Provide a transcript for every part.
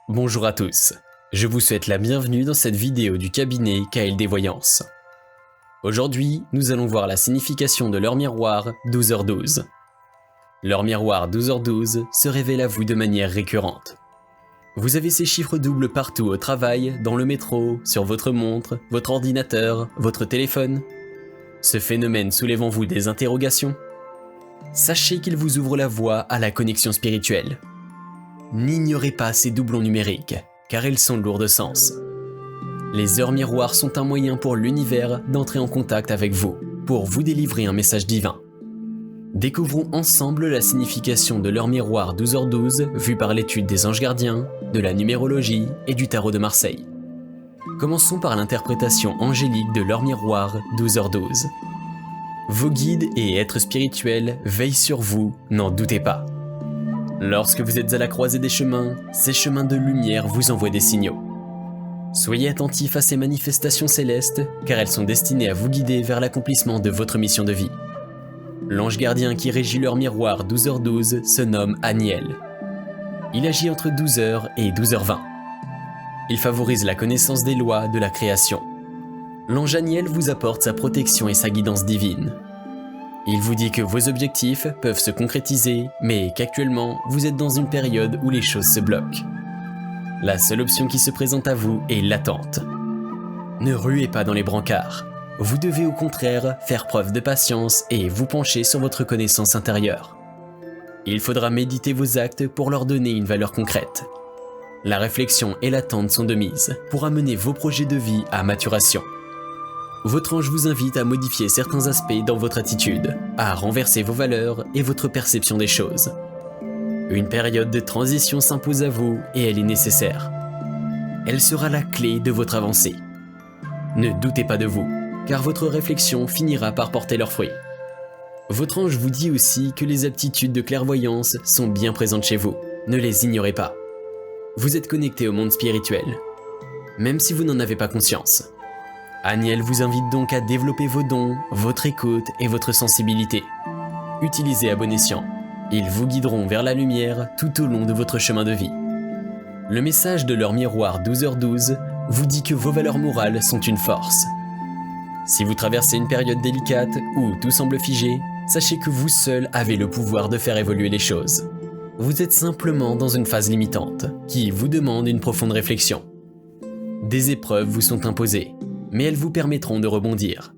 Bonjour à tous, je vous souhaite la bienvenue dans cette vidéo du cabinet KLD Voyance. Aujourd'hui, nous allons voir la signification de l'heure miroir 12h12. L'heure miroir 12h12 se révèle à vous de manière récurrente. Vous avez ces chiffres doubles partout au travail, dans le métro, sur votre montre, votre ordinateur, votre téléphone. Ce phénomène soulève en vous des interrogations. Sachez qu'il vous ouvre la voie à la connexion spirituelle. N'ignorez pas ces doublons numériques, car ils sont lourds de sens. Les heures miroirs sont un moyen pour l'univers d'entrer en contact avec vous, pour vous délivrer un message divin. Découvrons ensemble la signification de l'heure miroir 12h12 vue par l'étude des anges gardiens, de la numérologie et du tarot de Marseille. Commençons par l'interprétation angélique de l'heure miroir 12h12. Vos guides et êtres spirituels veillent sur vous, n'en doutez pas. Lorsque vous êtes à la croisée des chemins, ces chemins de lumière vous envoient des signaux. Soyez attentifs à ces manifestations célestes, car elles sont destinées à vous guider vers l'accomplissement de votre mission de vie. L'ange gardien qui régit l'heure miroir 12h12 se nomme Aniel. Il agit entre 12h et 12h20. Il favorise la connaissance des lois de la création. L'ange Aniel vous apporte sa protection et sa guidance divine. Il vous dit que vos objectifs peuvent se concrétiser, mais qu'actuellement, vous êtes dans une période où les choses se bloquent. La seule option qui se présente à vous est l'attente. Ne ruez pas dans les brancards. Vous devez au contraire faire preuve de patience et vous pencher sur votre connaissance intérieure. Il faudra méditer vos actes pour leur donner une valeur concrète. La réflexion et l'attente sont de mise pour amener vos projets de vie à maturation. Votre ange vous invite à modifier certains aspects dans votre attitude, à renverser vos valeurs et votre perception des choses. Une période de transition s'impose à vous et elle est nécessaire. Elle sera la clé de votre avancée. Ne doutez pas de vous, car votre réflexion finira par porter leurs fruits. Votre ange vous dit aussi que les aptitudes de clairvoyance sont bien présentes chez vous, ne les ignorez pas. Vous êtes connecté au monde spirituel, même si vous n'en avez pas conscience. Aniel vous invite donc à développer vos dons, votre écoute et votre sensibilité. Utilisez à bon escient. Ils vous guideront vers la lumière tout au long de votre chemin de vie. Le message de l'heure miroir 12h12 vous dit que vos valeurs morales sont une force. Si vous traversez une période délicate où tout semble figé, sachez que vous seul avez le pouvoir de faire évoluer les choses. Vous êtes simplement dans une phase limitante qui vous demande une profonde réflexion. Des épreuves vous sont imposées, mais elles vous permettront de rebondir.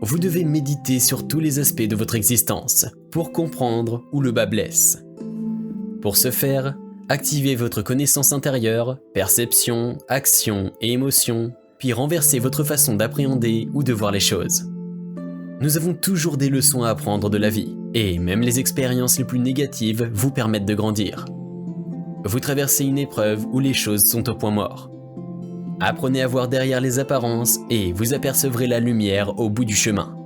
Vous devez méditer sur tous les aspects de votre existence pour comprendre où le bas blesse. Pour ce faire, activez votre connaissance intérieure, perception, action et émotion, puis renversez votre façon d'appréhender ou de voir les choses. Nous avons toujours des leçons à apprendre de la vie, et même les expériences les plus négatives vous permettent de grandir. Vous traversez une épreuve où les choses sont au point mort. Apprenez à voir derrière les apparences et vous apercevrez la lumière au bout du chemin.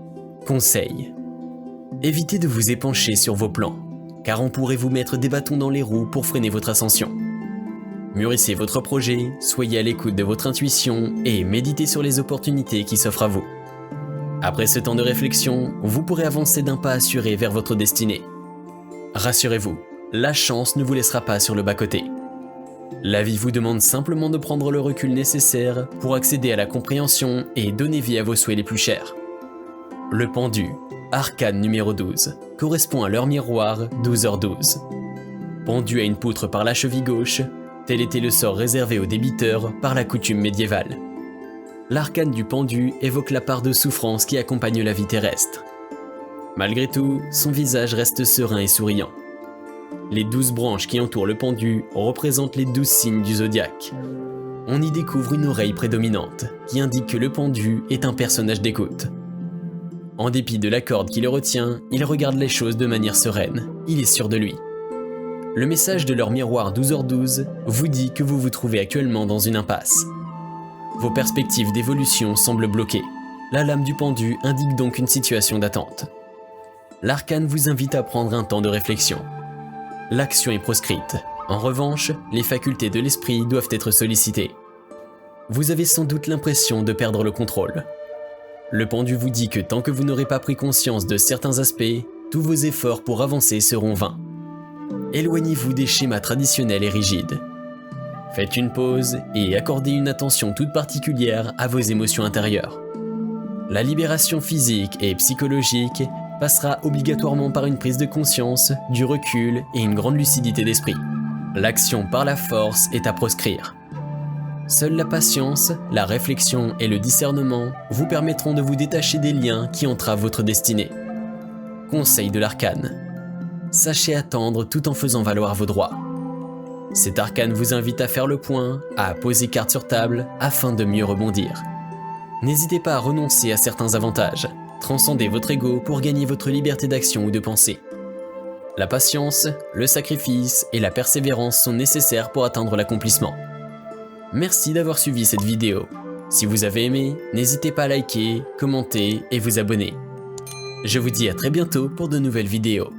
Conseil. Évitez de vous épancher sur vos plans, car on pourrait vous mettre des bâtons dans les roues pour freiner votre ascension. Mûrissez votre projet, soyez à l'écoute de votre intuition et méditez sur les opportunités qui s'offrent à vous. Après ce temps de réflexion, vous pourrez avancer d'un pas assuré vers votre destinée. Rassurez-vous, la chance ne vous laissera pas sur le bas-côté. La vie vous demande simplement de prendre le recul nécessaire pour accéder à la compréhension et donner vie à vos souhaits les plus chers. Le pendu, arcane numéro 12, correspond à l'heure miroir 12h12. Pendu à une poutre par la cheville gauche, tel était le sort réservé aux débiteurs par la coutume médiévale. L'arcane du pendu évoque la part de souffrance qui accompagne la vie terrestre. Malgré tout, son visage reste serein et souriant. Les 12 branches qui entourent le pendu représentent les 12 signes du zodiaque. On y découvre une oreille prédominante qui indique que le pendu est un personnage d'écoute. En dépit de la corde qui le retient, il regarde les choses de manière sereine, il est sûr de lui. Le message de l'heure miroir 12h12 vous dit que vous vous trouvez actuellement dans une impasse. Vos perspectives d'évolution semblent bloquées. La lame du pendu indique donc une situation d'attente. L'arcane vous invite à prendre un temps de réflexion. L'action est proscrite. En revanche, les facultés de l'esprit doivent être sollicitées. Vous avez sans doute l'impression de perdre le contrôle. Le pendu vous dit que tant que vous n'aurez pas pris conscience de certains aspects, tous vos efforts pour avancer seront vains. Éloignez-vous des schémas traditionnels et rigides. Faites une pause et accordez une attention toute particulière à vos émotions intérieures. La libération physique et psychologique passera obligatoirement par une prise de conscience, du recul et une grande lucidité d'esprit. L'action par la force est à proscrire. Seule la patience, la réflexion et le discernement vous permettront de vous détacher des liens qui entravent votre destinée. Conseil de l'arcane. Sachez attendre tout en faisant valoir vos droits. Cet arcane vous invite à faire le point, à poser carte sur table afin de mieux rebondir. N'hésitez pas à renoncer à certains avantages, transcendez votre ego pour gagner votre liberté d'action ou de pensée. La patience, le sacrifice et la persévérance sont nécessaires pour atteindre l'accomplissement. Merci d'avoir suivi cette vidéo. Si vous avez aimé, n'hésitez pas à liker, commenter et vous abonner. Je vous dis à très bientôt pour de nouvelles vidéos.